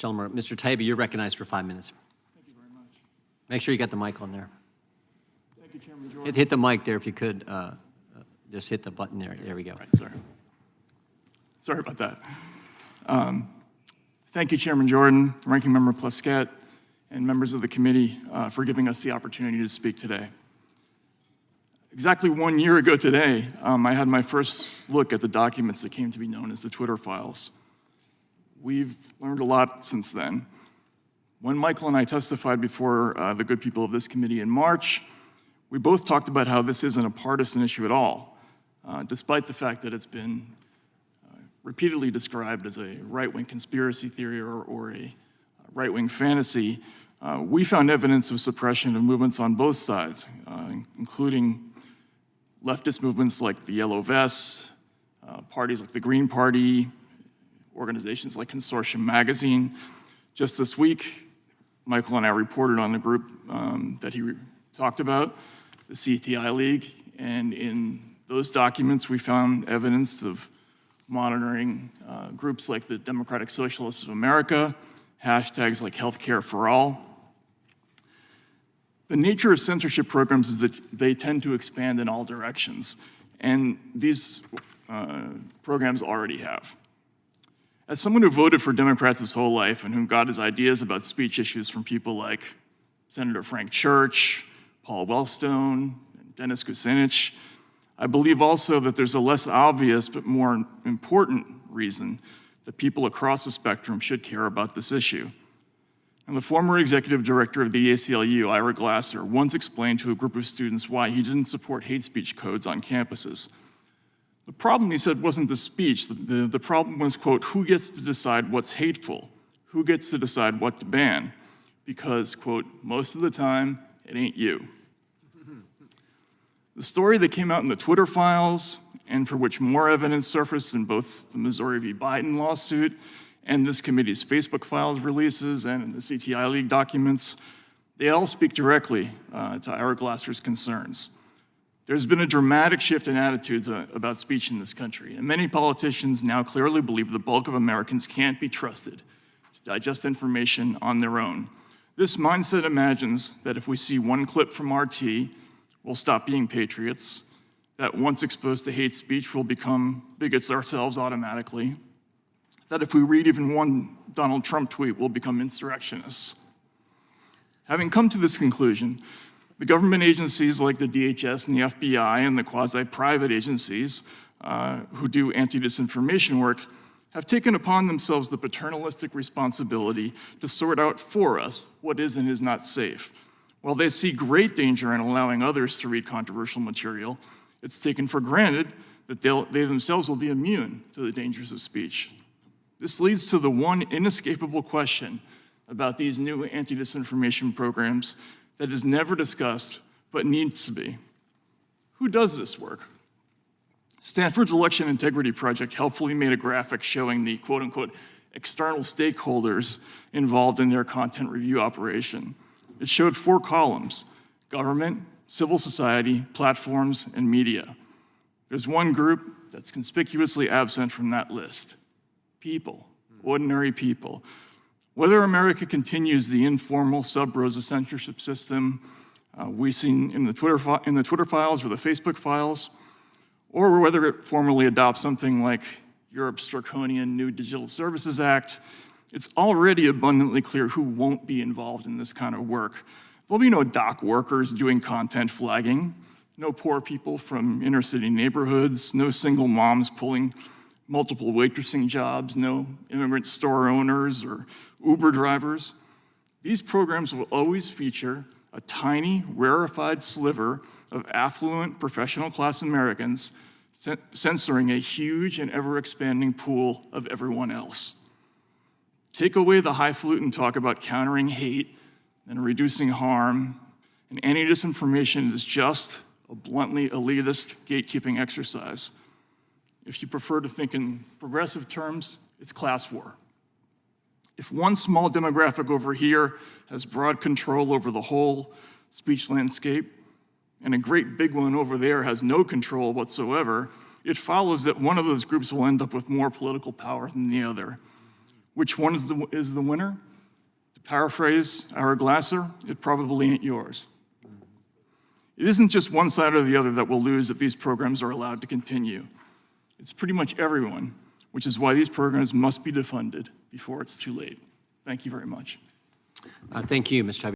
Schelmer. Mr. Taibbi, you're recognized for 5 minutes. Thank you very much. Make sure you got the mic on there. Thank you, Chairman Jordan. Hit the mic there if you could. Just hit the button there. There we go. Right, sorry about that. Thank you, Chairman Jordan, Ranking Member Plaskett, and members of the committee for giving us the opportunity to speak today. Exactly 1 year ago today, I had my first look at the documents that came to be known as the Twitter files. We've learned a lot since then. When Michael and I testified before the good people of this committee in March, we both talked about how this isn't a partisan issue at all, despite the fact that it's been repeatedly described as a right-wing conspiracy theory or a right-wing fantasy. We found evidence of suppression of movements on both sides, including leftist movements like the Yellow Vests, parties like the Green Party, organizations like Consortium Magazine. Just this week, Michael and I reported on the group that he talked about, the CTI League, and in those documents we found evidence of monitoring groups like the Democratic Socialists of America, hashtags like Healthcare for All. The nature of censorship programs is that they tend to expand in all directions, and these programs already have. As someone who voted for Democrats his whole life and who got his ideas about speech issues from people like Senator Frank Church, Paul Wellstone, and Dennis Kucinich, I believe also that there's a less obvious but more important reason that people across the spectrum should care about this issue. And the former executive director of the ACLU, Ira Glasser, once explained to a group of students why he didn't support hate speech codes on campuses. The problem, he said, wasn't the speech. The problem was, quote, who gets to decide what's hateful? Who gets to decide what to ban? Because, quote, most of the time, it ain't you. The story that came out in the Twitter files, and for which more evidence surfaced in both the Missouri v. Biden lawsuit and this committee's Facebook files releases and in the CTI League documents, they all speak directly to Ira Glasser's concerns. There's been a dramatic shift in attitudes about speech in this country, and many politicians now clearly believe the bulk of Americans can't be trusted to digest information on their own. This mindset imagines that if we see one clip from RT, we'll stop being patriots, that once exposed to hate speech, we'll become bigots ourselves automatically, that if we read even one Donald Trump tweet, we'll become insurrectionists. Having come to this conclusion, the government agencies like the DHS and the FBI and the quasi-private agencies who do anti-disinformation work have taken upon themselves the paternalistic responsibility to sort out for us what is and is not safe. While they see great danger in allowing others to read controversial material, it's taken for granted that they themselves will be immune to the dangers of speech. This leads to the one inescapable question about these new anti-disinformation programs that is never discussed but needs to be. Who does this work? Stanford's Election Integrity Project helpfully made a graphic showing the quote-unquote external stakeholders involved in their content review operation. It showed 4 columns: government, civil society, platforms, and media. There's one group that's conspicuously absent from that list: people, ordinary people. Whether America continues the informal sub-rosa censorship system we've seen in the Twitter files or the Facebook files, or whether it formally adopts something like Europe's draconian New Digital Services Act, it's already abundantly clear who won't be involved in this kind of work. There'll be no dock workers doing content flagging, no poor people from inner city neighborhoods, no single moms pulling multiple waitressing jobs, no immigrant store owners or Uber drivers. These programs will always feature a tiny, rarefied sliver of affluent professional class Americans censoring a huge and ever-expanding pool of everyone else. Take away the highfalutin talk about countering hate and reducing harm, and anti-disinformation is just a bluntly elitist gatekeeping exercise. If you prefer to think in progressive terms, it's class war. If one small demographic over here has broad control over the whole speech landscape, and a great big one over there has no control whatsoever, it follows that one of those groups will end up with more political power than the other. Which one is the winner? To paraphrase our Glasser, it probably ain't yours. It isn't just one side or the other that will lose if these programs are allowed to continue. It's pretty much everyone, which is why these programs must be defunded before it's too late. Thank you very much. Thank you, Mr. Taibbi.